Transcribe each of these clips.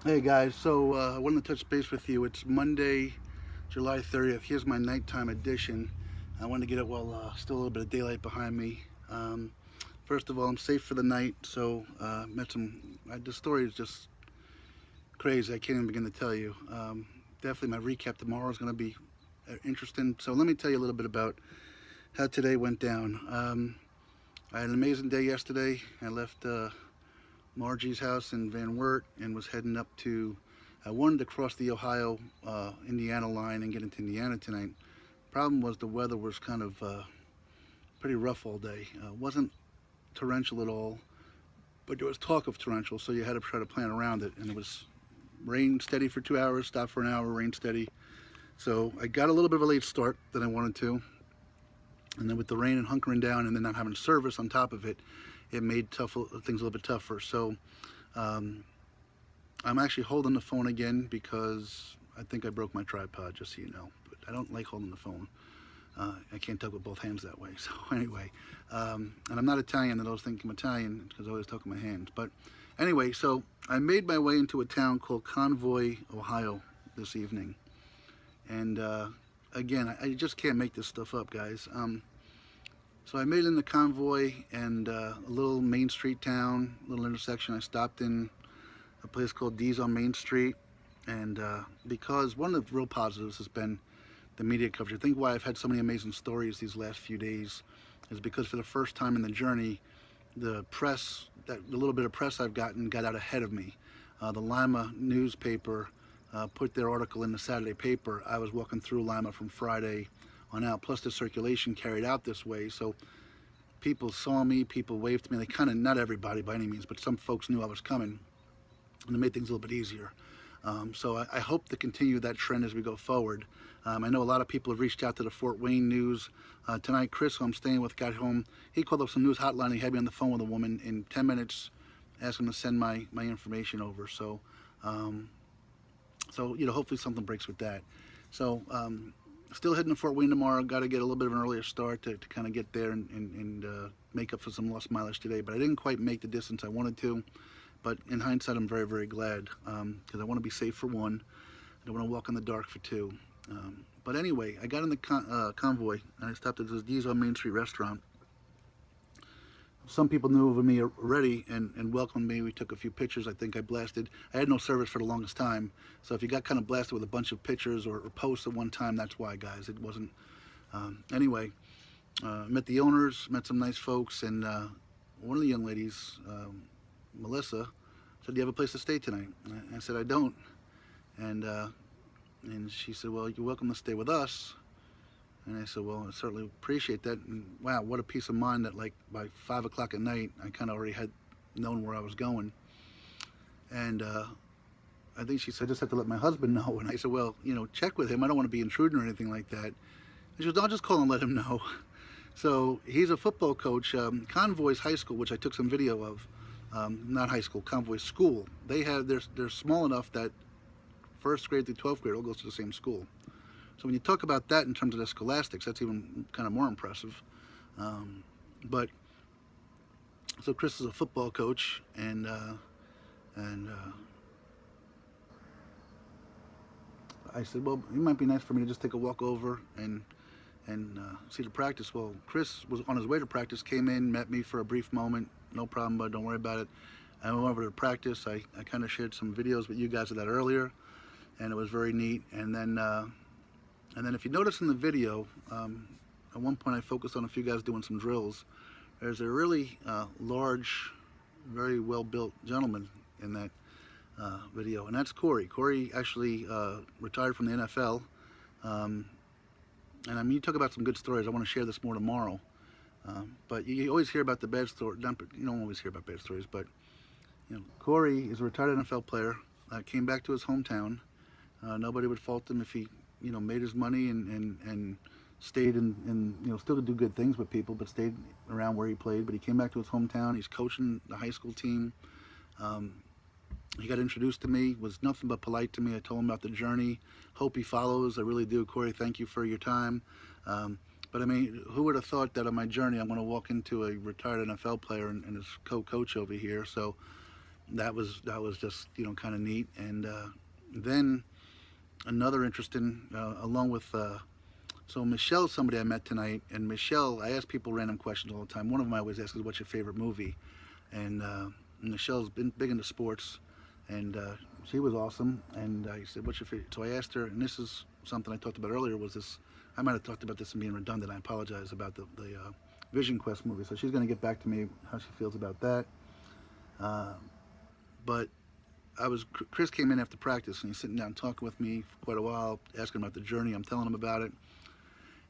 Hey guys, so I wanted to touch base with you. It's Monday, July 30th. Here's my nighttime edition. I wanted to get it while still a little bit of daylight behind me. Um, First of all, I'm safe for the night. So met some. The story is just crazy. I can't even begin to tell you. Definitely, my recap tomorrow is going to be interesting. So let me tell you a little bit about how today went down. I had an amazing day yesterday. I left Margie's house in Van Wert and was heading up to. I wanted to cross the Ohio Indiana line and get into Indiana tonight. Problem was the weather was kind of pretty rough all day. Wasn't torrential at all, but there was talk of torrential, so you had to try to plan around it. And it was rain steady for 2 hours, stopped for an hour, rain steady. So I got a little bit of a late start than I wanted to, and then with the rain and hunkering down, and then not having service on top of it, it made things a little bit tougher. So um, I'm actually holding the phone again because I think I broke my tripod, just so you know. But I don't like holding the phone. I can't talk with both hands that way. So anyway, and I'm not Italian. I always think I'm Italian because I always talk with my hands. But anyway, so I made my way into a town called Convoy, Ohio, this evening. And again, I just can't make this stuff up, guys. So I made it into Convoy and a little Main Street town, little intersection. I stopped in a place called D's on Main Street, and because one of the real positives has been the media coverage. I think why I've had so many amazing stories these last few days is because for the first time in the journey, the press, the little bit of press I've gotten, got out ahead of me. The Lima newspaper put their article in the Saturday paper. I was walking through Lima from Friday on out, plus the circulation carried out this way. So people saw me, people waved to me. They kind of, not everybody by any means, but some folks knew I was coming, and it made things a little bit easier. So I hope to continue that trend as we go forward. I know a lot of people have reached out to the Fort Wayne News. Tonight, Chris, who I'm staying with, got home. He called up some news hotline. He had me on the phone with a woman in 10 minutes, asked him to send my information over. Um, hopefully something breaks with that. So, still heading to Fort Wayne tomorrow. Got to get a little bit of an earlier start to kind of get there and make up for some lost mileage today. But I didn't quite make the distance I wanted to. But in hindsight, I'm very, very glad because I want to be safe for one. I don't want to walk in the dark for two. But anyway, I got in the convoy and I stopped at this D's on Main Street restaurant. Some people knew of me already and welcomed me. We took a few pictures. I think I blasted. I had no service for the longest time. So if you got kind of blasted with a bunch of pictures or posts at one time, that's why, guys. It wasn't. Anyway, met the owners, met some nice folks, and one of the young ladies, Melissa, said, "Do you have a place to stay tonight?" And I said, "I don't." And and she said, "Well, you're welcome to stay with us." And I said, "Well, I certainly appreciate that." And wow, what a peace of mind that like by 5 o'clock at night, I kind of already had known where I was going. And I think she said, "I just have to let my husband know." And I said, "Well, check with him. I don't want to be intruding or anything like that." And she goes, "I'll just call and let him know." So he's a football coach. Convoy's high school, which I took some video of, not high school, Convoy school. They're small enough that first grade through 12th grade all goes to the same school. So when you talk about that in terms of the scholastics, that's even kind of more impressive. But so Chris is a football coach, and I said, "Well, it might be nice for me to just take a walk over and see the practice." Well, Chris was on his way to practice, came in, met me for a brief moment. No problem, bud. Don't worry about it. I went over to practice. I kind of shared some videos with you guys of that earlier, and it was very neat. And then if you notice in the video, at one point I focused on a few guys doing some drills. There's a really large, very well-built gentleman in that video, and that's Corey. Corey actually retired from the NFL. Um, and I mean, you talk about some good stories. I want to share this more tomorrow. But you always hear about the bad story. You don't always hear about bad stories, but Corey is a retired NFL player. Came back to his hometown. Nobody would fault him if he, made his money and stayed and still to do good things with people, but stayed around where he played. But he came back to his hometown. He's coaching the high school team. Um, he got introduced to me, was nothing but polite to me. I told him about the journey. Hope he follows. I really do. Corey, thank you for your time. But I mean, who would have thought that on my journey I'm going to walk into a retired NFL player and his co-coach over here? So, that was just kind of neat. And then another interesting, along with so Michelle's somebody I met tonight, and Michelle, I ask people random questions all the time. One of them I always ask is, "What's your favorite movie?" And Michelle's been big into sports, and she was awesome. And I said, "What's your favorite?" So I asked her, and this is something I talked about earlier. Was this? I might have talked about this and being redundant. I apologize about the Vision Quest movie. So she's going to get back to me how she feels about that. Uh, but Chris came in after practice and he's sitting down talking with me for quite a while, asking about the journey. I'm telling him about it,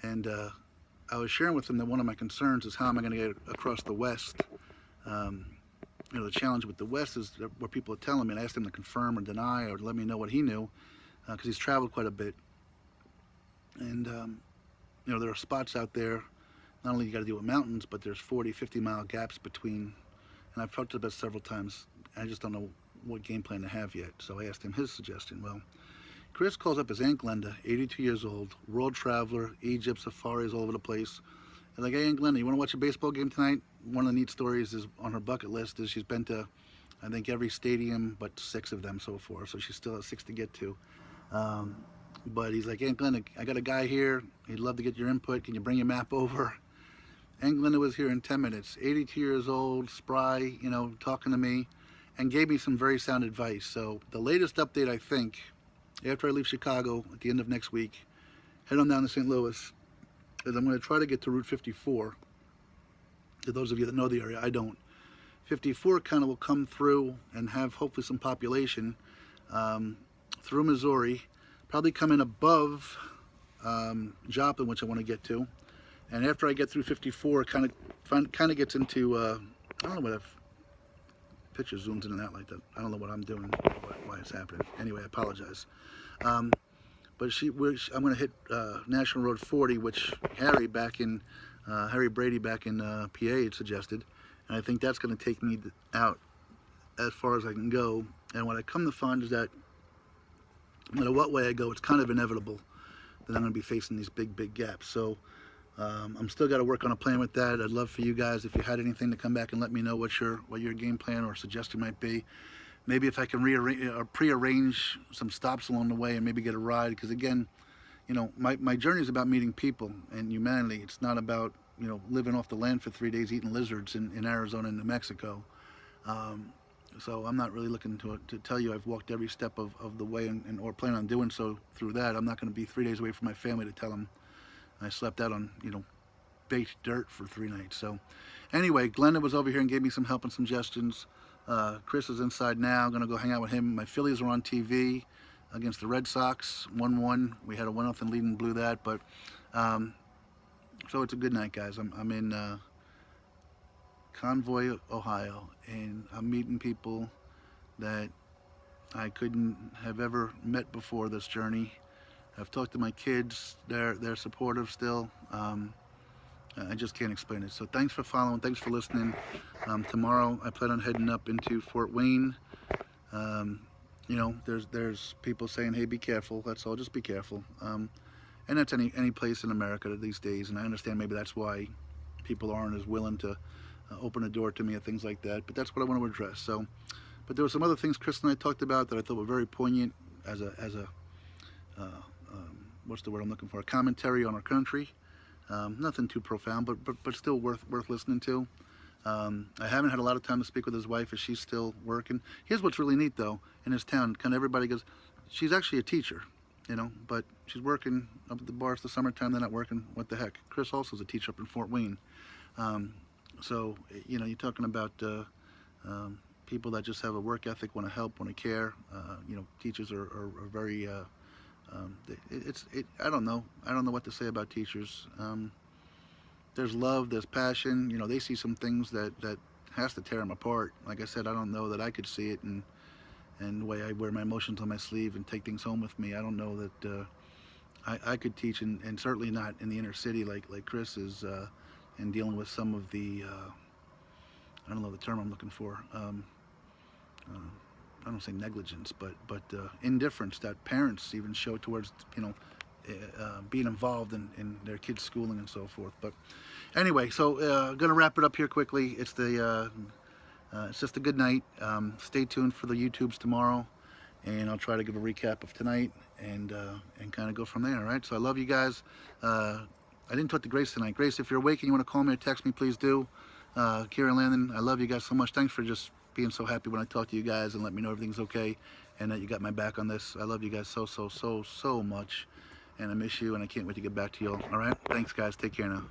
and I was sharing with him that one of my concerns is how am I going to get across the West. Um, the challenge with the West is what people are telling me, and I asked him to confirm or deny or let me know what he knew, because he's traveled quite a bit. And there are spots out there. Not only you got to deal with mountains, but there's 40, 50-mile gaps between. And I've talked about this several times. I just don't know what game plan to have yet. So I asked him his suggestion. Well, Chris calls up his Aunt Glenda, 82 years old, world traveler, Egypt, safaris all over the place. And like, "Hey, Aunt Glenda, you want to watch a baseball game tonight?" One of the neat stories is on her bucket list is she's been to, I think, every stadium but 6 of them so far. So she still has 6 to get to. But he's like, "Aunt Glenda, I got a guy here. He'd love to get your input. Can you bring your map over?" Aunt Glenda was here in 10 minutes. 82 years old, spry, talking to me, and gave me some very sound advice. So the latest update, I think, after I leave Chicago at the end of next week, head on down to St. Louis, is I'm going to try to get to Route 54. To those of you that know the area, I don't. 54 kind of will come through and have hopefully some population through Missouri, probably come in above Joplin, which I want to get to. And after I get through 54, it kind of gets into, I don't know what if picture zooms in and out like that. I don't know what I'm doing, why it's happening. Anyway, I apologize. But I'm going to hit National Road 40, which Harry Brady back in PA had suggested. And I think that's going to take me out as far as I can go. And what I come to find is that no matter what way I go, it's kind of inevitable that I'm going to be facing these big gaps. So I'm still got to work on a plan with that. I'd love for you guys, if you had anything, to come back and let me know what your game plan or suggestion might be. Maybe if I can rearrange or prearrange some stops along the way and maybe get a ride. Because again, my journey is about meeting people and humanity. It's not about living off the land for 3 days eating lizards in Arizona and New Mexico. So I'm not really looking to tell you I've walked every step of the way or plan on doing so through that. I'm not going to be 3 days away from my family to tell them I slept out on baked dirt for 3 nights. So anyway, Glenda was over here and gave me some help and suggestions. Chris is inside now. I'm going to go hang out with him. My Phillies are on TV against the Red Sox, 1-1. We had a 1-0 lead and blew that. But so it's a good night, guys. I'm in Convoy, Ohio, and I'm meeting people that I couldn't have ever met before this journey. I've talked to my kids. They're supportive still. I just can't explain it. So thanks for following. Thanks for listening. Tomorrow I plan on heading up into Fort Wayne. There's people saying, "Hey, be careful." That's all. Just be careful. And that's any place in America these days. And I understand maybe that's why people aren't as willing to open the door to me and things like that. But that's what I want to address. So, but there were some other things Chris and I talked about that I thought were very poignant as a what's the word I'm looking for? A commentary on our country. Nothing too profound, but still worth listening to. I haven't had a lot of time to speak with his wife as she's still working. Here's what's really neat though, in his town, kind of everybody goes, she's actually a teacher, but she's working up at the bar. It's the summertime, they're not working. What the heck? Chris also is a teacher up in Fort Wayne. So, you're talking about people that just have a work ethic, want to help, want to care. Teachers are very, I don't know what to say about teachers. There's love, there's passion. They see some things that has to tear them apart. Like I said, I don't know that I could see it, and the way I wear my emotions on my sleeve and take things home with me, I don't know that I could teach, and certainly not in the inner city like Chris is, and dealing with some of the, I don't know the term I'm looking for. I don't say negligence, but indifference that parents even show towards being involved in their kids' schooling and so forth. But anyway, so going to wrap it up here quickly. It's the It's just a good night. Stay tuned for the YouTubes tomorrow, and I'll try to give a recap of tonight and kind of go from there. All right. So I love you guys. I didn't talk to Grace tonight. Grace, if you're awake and you want to call me or text me, please do. Kira and Landon, I love you guys so much. Thanks for just being so happy when I talk to you guys and let me know everything's okay and that you got my back on this. I love you guys so much, and I miss you, and I can't wait to get back to you all. All right? Thanks, guys. Take care now.